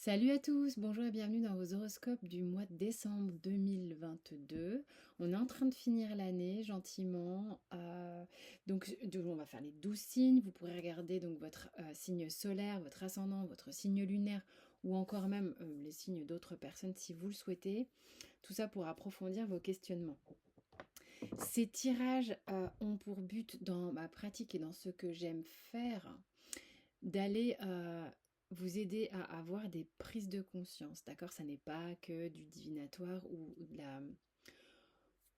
Salut à tous, bonjour et bienvenue dans vos horoscopes du mois de décembre 2022. On est en train de finir l'année gentiment. On va faire les 12 signes. Vous pourrez regarder donc votre signe solaire, votre ascendant, votre signe lunaire ou encore même les signes d'autres personnes si vous le souhaitez. Tout ça pour approfondir vos questionnements. Ces tirages ont pour but dans ma pratique et dans ce que j'aime faire d'aller vous aider à avoir des prises de conscience, d'accord? Ça n'est pas que du divinatoire ou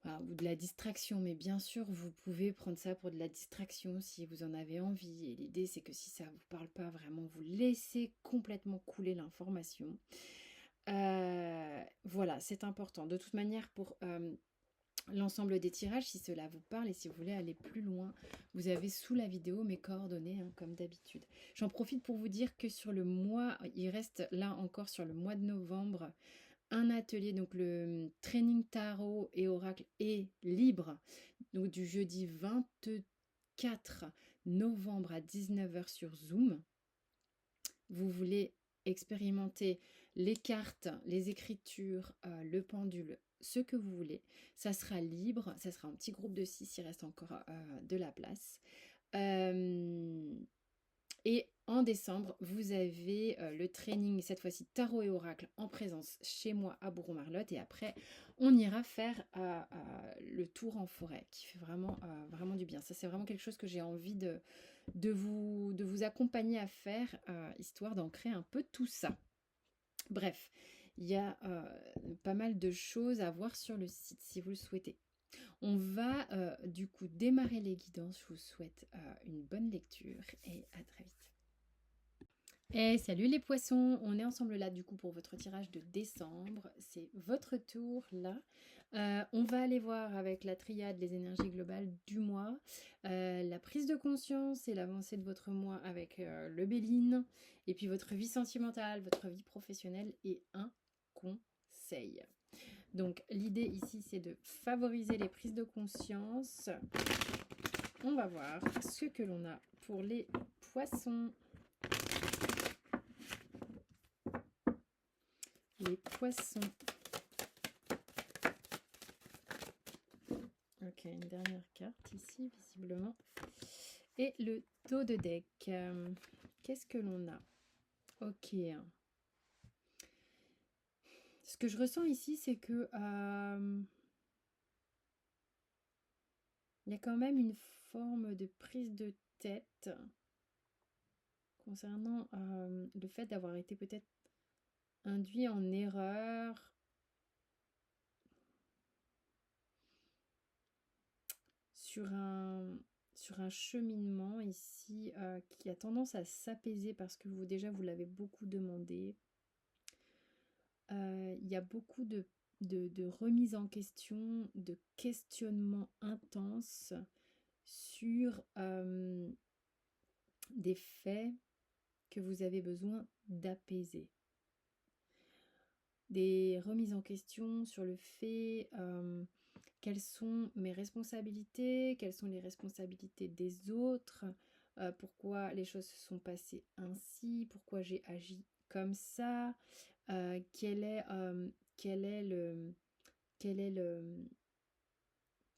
de la distraction, mais bien sûr, vous pouvez prendre ça pour de la distraction si vous en avez envie. Et l'idée, c'est que si ça ne vous parle pas vraiment, vous laissez complètement couler l'information. Voilà, c'est important. De toute manière, pour l'ensemble des tirages, si cela vous parle et si vous voulez aller plus loin, vous avez sous la vidéo mes coordonnées, hein, comme d'habitude. J'en profite pour vous dire que sur le mois, il reste là encore sur le mois de novembre, un atelier, donc le training tarot et oracle est libre, donc du jeudi 24 novembre à 19h sur Zoom. Vous voulez expérimenter les cartes, les écritures, le pendule, ce que vous voulez. Ça sera libre, ça sera un petit groupe de 6, il reste encore de la place. Et en décembre, vous avez le training, cette fois-ci tarot et oracle, en présence chez moi à Bourron-Marlotte. Et après, on ira faire le tour en forêt, qui fait vraiment du bien. Ça, c'est vraiment quelque chose que j'ai envie de vous accompagner à faire, histoire d'ancrer un peu tout ça. Bref, il y a pas mal de choses à voir sur le site, si vous le souhaitez. On va du coup démarrer les guidances. Je vous souhaite une bonne lecture et à très vite. Et salut les poissons, on est ensemble là du coup pour votre tirage de décembre, c'est votre tour là. On va aller voir avec la triade les énergies globales du mois, la prise de conscience et l'avancée de votre mois avec le Béline, et puis votre vie sentimentale, votre vie professionnelle et un conseil. Donc l'idée ici c'est de favoriser les prises de conscience. On va voir ce que l'on a pour les poissons. Les poissons. Ok, une dernière carte ici, visiblement. Et le dos de deck. Qu'est-ce que l'on a? Ok. Ce que je ressens ici, c'est que il y a quand même une forme de prise de tête concernant le fait d'avoir été peut-être induit en erreur sur un cheminement ici qui a tendance à s'apaiser parce que vous l'avez beaucoup demandé. Il y a beaucoup de remise en question, de questionnements intenses sur des faits que vous avez besoin d'apaiser. Des remises en question sur le fait quelles sont mes responsabilités, quelles sont les responsabilités des autres, pourquoi les choses se sont passées ainsi, pourquoi j'ai agi comme ça, quelle est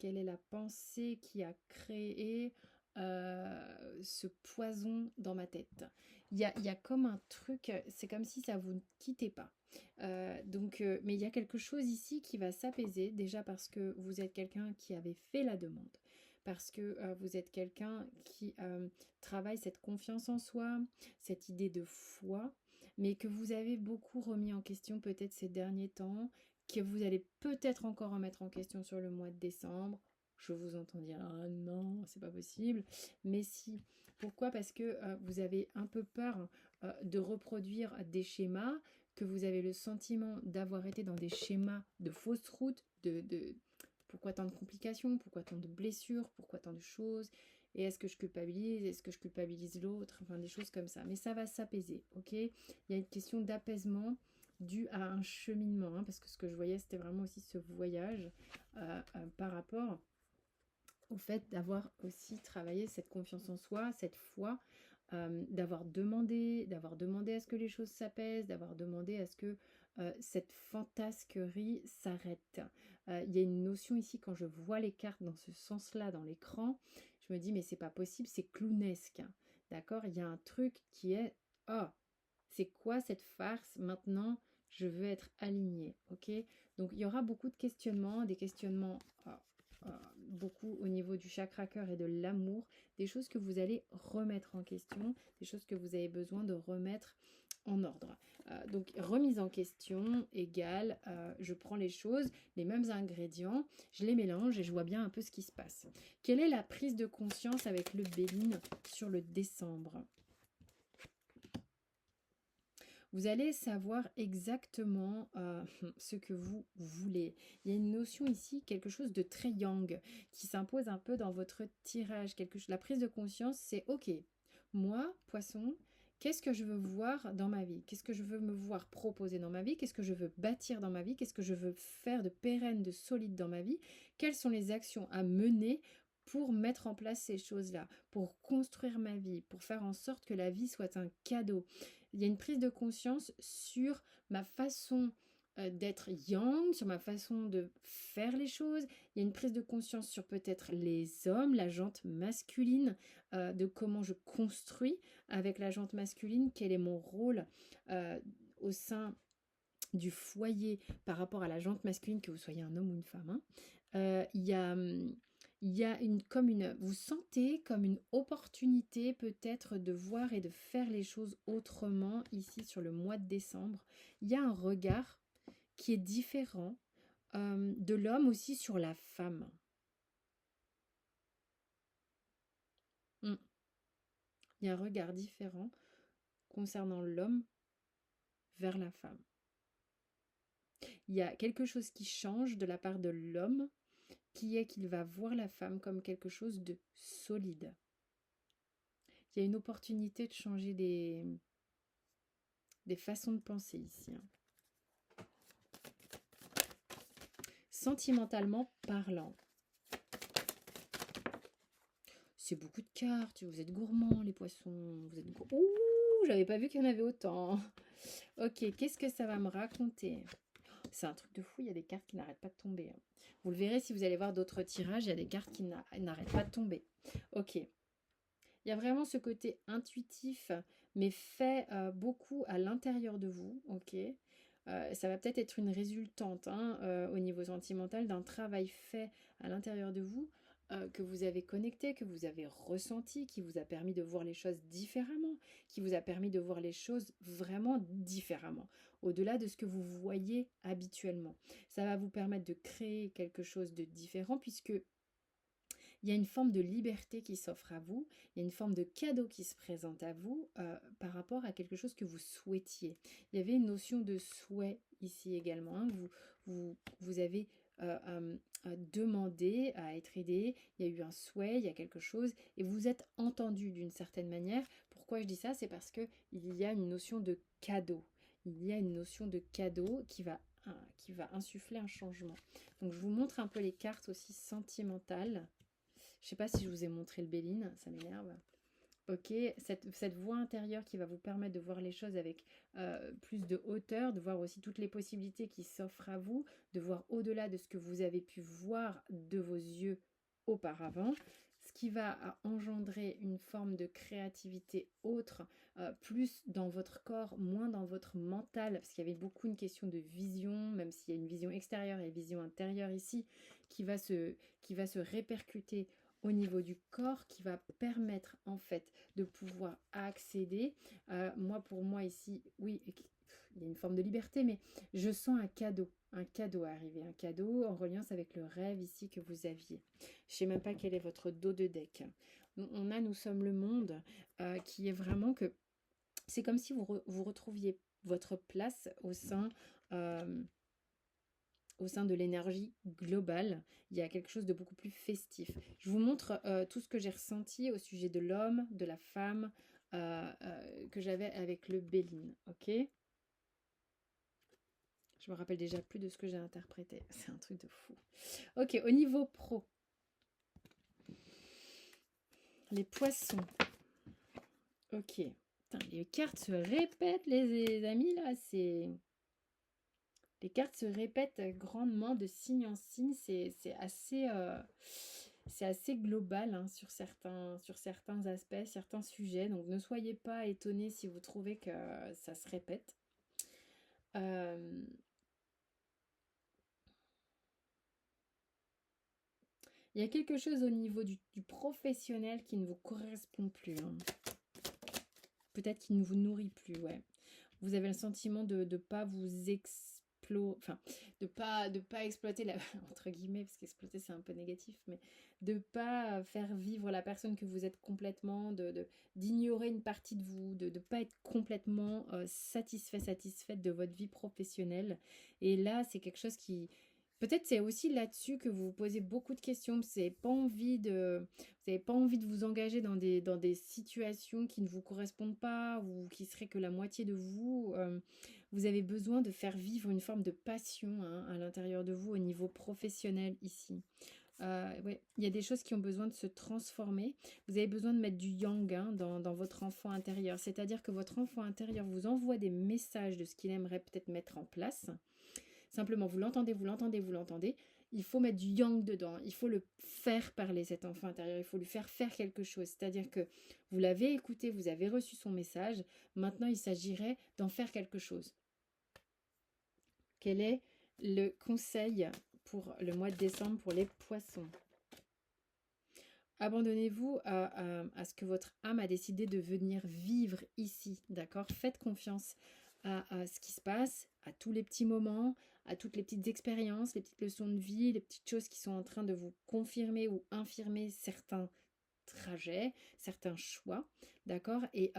la pensée qui a créé ce poison dans ma tête. Il y a comme un truc, c'est comme si ça vous ne quittait pas. Mais il y a quelque chose ici qui va s'apaiser, déjà parce que vous êtes quelqu'un qui avait fait la demande, parce que vous êtes quelqu'un qui travaille cette confiance en soi, cette idée de foi, mais que vous avez beaucoup remis en question peut-être ces derniers temps, que vous allez peut-être encore remettre en question sur le mois de décembre. Je vous entends dire ah non, c'est pas possible. Mais si. Pourquoi? Parce que vous avez un peu peur de reproduire des schémas, que vous avez le sentiment d'avoir été dans des schémas de fausses routes, pourquoi tant de complications, pourquoi tant de blessures, pourquoi tant de choses, et est-ce que je culpabilise, est-ce que je culpabilise l'autre, enfin des choses comme ça. Mais ça va s'apaiser, ok? Il y a une question d'apaisement dû à un cheminement, hein, parce que ce que je voyais, c'était vraiment aussi ce voyage par rapport au fait d'avoir aussi travaillé cette confiance en soi, cette foi, d'avoir demandé à ce que les choses s'apaisent, d'avoir demandé à ce que cette fantasquerie s'arrête. Il y a une notion ici, quand je vois les cartes dans ce sens-là, dans l'écran, je me dis, mais c'est pas possible, c'est clownesque. D'accord? Il y a un truc qui est, oh, c'est quoi cette farce? Maintenant, je veux être alignée. Ok? Donc, il y aura beaucoup de questionnements, des questionnements beaucoup au niveau du chakra cœur et de l'amour, des choses que vous allez remettre en question, des choses que vous avez besoin de remettre en ordre. Donc, remise en question égale, je prends les choses, les mêmes ingrédients, je les mélange et je vois bien un peu ce qui se passe. Quelle est la prise de conscience avec le Béline sur le décembre? Vous allez savoir exactement ce que vous voulez. Il y a une notion ici, quelque chose de très yang, qui s'impose un peu dans votre tirage. La prise de conscience, c'est ok, moi, poisson, qu'est-ce que je veux voir dans ma vie? Qu'est-ce que je veux me voir proposer dans ma vie? Qu'est-ce que je veux bâtir dans ma vie? Qu'est-ce que je veux faire de pérenne, de solide dans ma vie? Quelles sont les actions à mener pour mettre en place ces choses-là, pour construire ma vie, pour faire en sorte que la vie soit un cadeau? Il y a une prise de conscience sur ma façon d'être yang, sur ma façon de faire les choses. Il y a une prise de conscience sur peut-être les hommes, la jante masculine, de comment je construis avec la jante masculine, quel est mon rôle au sein du foyer par rapport à la jante masculine, que vous soyez un homme ou une femme. Hein. Il y a vous sentez comme une opportunité peut-être de voir et de faire les choses autrement ici sur le mois de décembre. Il y a un regard qui est différent de l'homme aussi sur la femme. Il y a un regard différent concernant l'homme vers la femme. Il y a quelque chose qui change de la part de l'homme, qui est qu'il va voir la femme comme quelque chose de solide. Il y a une opportunité de changer des façons de penser ici. Hein. Sentimentalement parlant. C'est beaucoup de cartes, vous êtes gourmands les poissons. Vous êtes Ouh, j'avais pas vu qu'il y en avait autant. Ok, qu'est-ce que ça va me raconter? C'est un truc de fou, il y a des cartes qui n'arrêtent pas de tomber. Vous le verrez si vous allez voir d'autres tirages, il y a des cartes qui n'arrêtent pas de tomber. Ok. Il y a vraiment ce côté intuitif, mais fait beaucoup à l'intérieur de vous. Ok. Ça va peut-être être une résultante au niveau sentimental d'un travail fait à l'intérieur de vous, que vous avez connecté, que vous avez ressenti, qui vous a permis de voir les choses différemment, qui vous a permis de voir les choses vraiment différemment, au-delà de ce que vous voyez habituellement. Ça va vous permettre de créer quelque chose de différent, puisque il y a une forme de liberté qui s'offre à vous, il y a une forme de cadeau qui se présente à vous par rapport à quelque chose que vous souhaitiez. Il y avait une notion de souhait ici également. Hein. Vous avez demandé à être aidé, il y a eu un souhait, il y a quelque chose, et vous êtes entendu d'une certaine manière. Pourquoi je dis ça? C'est parce qu'il y a une notion de cadeau. Il y a une notion de cadeau qui va insuffler un changement. Donc je vous montre un peu les cartes aussi sentimentales. Je ne sais pas si je vous ai montré le Béline, ça m'énerve. Ok, cette voix intérieure qui va vous permettre de voir les choses avec plus de hauteur, de voir aussi toutes les possibilités qui s'offrent à vous, de voir au-delà de ce que vous avez pu voir de vos yeux auparavant, ce qui va engendrer une forme de créativité autre, plus dans votre corps, moins dans votre mental, parce qu'il y avait beaucoup une question de vision, même s'il y a une vision extérieure et une vision intérieure ici, qui va se répercuter au niveau du corps, qui va permettre en fait de pouvoir accéder. Pour moi ici, oui, il y a une forme de liberté, mais je sens un cadeau arriver, un cadeau en reliance avec le rêve ici que vous aviez. Je ne sais même pas quel est votre dos de deck. Nous sommes le monde, qui est vraiment que c'est comme si vous retrouviez votre place au sein de l'énergie globale. Il y a quelque chose de beaucoup plus festif. Je vous montre tout ce que j'ai ressenti au sujet de l'homme, de la femme, que j'avais avec le Béline. Ok? Je me rappelle déjà plus de ce que j'ai interprété. C'est un truc de fou. Ok, au niveau pro. Les poissons. Ok. Putain, les cartes se répètent, les amis, là, c'est... Les cartes se répètent grandement de signe en signe. C'est assez global hein, sur certains aspects, certains sujets. Donc ne soyez pas étonnés si vous trouvez que ça se répète. Euh, Il y a quelque chose au niveau du professionnel qui ne vous correspond plus. Hein. Peut-être qu'il ne vous nourrit plus, ouais. Vous avez le sentiment de ne pas vous enfin, de pas exploiter la, entre guillemets, parce qu'exploiter c'est un peu négatif, mais de pas faire vivre la personne que vous êtes complètement, d'ignorer une partie de vous, de ne pas être complètement satisfaite de votre vie professionnelle. Et là, c'est quelque chose qui, peut-être c'est aussi là-dessus que vous vous posez beaucoup de questions. Vous n'avez pas envie de vous engager dans des situations qui ne vous correspondent pas ou qui seraient que la moitié de vous. Vous avez besoin de faire vivre une forme de passion hein, à l'intérieur de vous au niveau professionnel ici. Ouais, il y a des choses qui ont besoin de se transformer. Vous avez besoin de mettre du yang hein, dans votre enfant intérieur. C'est-à-dire que votre enfant intérieur vous envoie des messages de ce qu'il aimerait peut-être mettre en place. Simplement, vous l'entendez, vous l'entendez, vous l'entendez. Il faut mettre du yang dedans. Il faut le faire parler, cet enfant intérieur. Il faut lui faire faire quelque chose. C'est-à-dire que vous l'avez écouté, vous avez reçu son message. Maintenant, il s'agirait d'en faire quelque chose. Quel est le conseil pour le mois de décembre pour les poissons? Abandonnez-vous à ce que votre âme a décidé de venir vivre ici, d'accord? Faites confiance à ce qui se passe, à tous les petits moments, à toutes les petites expériences, les petites leçons de vie, les petites choses qui sont en train de vous confirmer ou infirmer certains trajets, certains choix, d'accord et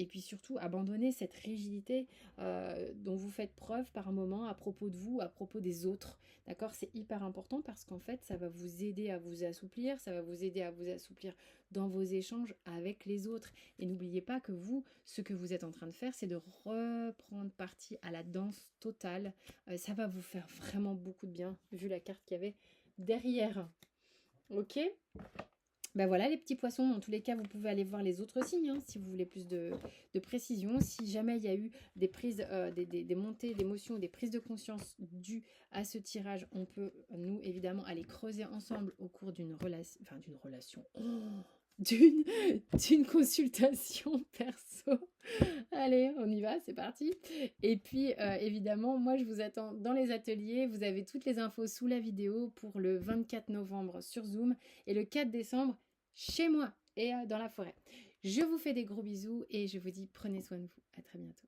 puis surtout, abandonner cette rigidité dont vous faites preuve par moment à propos de vous, à propos des autres, d'accord? C'est hyper important parce qu'en fait, ça va vous aider à vous assouplir, ça va vous aider à vous assouplir dans vos échanges avec les autres. Et n'oubliez pas que vous, ce que vous êtes en train de faire, c'est de reprendre partie à la danse totale. Ça va vous faire vraiment beaucoup de bien, vu la carte qu'il y avait derrière. Ok? Ben voilà les petits poissons, dans tous les cas vous pouvez aller voir les autres signes hein, si vous voulez plus de précision. Si jamais il y a eu des prises, des montées d'émotions, des prises de conscience dues à ce tirage, on peut nous évidemment aller creuser ensemble au cours d'une relation, enfin d'une relation, d'une consultation perso. Allez, on y va, c'est parti. Et puis, évidemment, moi, je vous attends dans les ateliers. Vous avez toutes les infos sous la vidéo pour le 24 novembre sur Zoom et le 4 décembre chez moi et dans la forêt. Je vous fais des gros bisous et je vous dis prenez soin de vous. À très bientôt.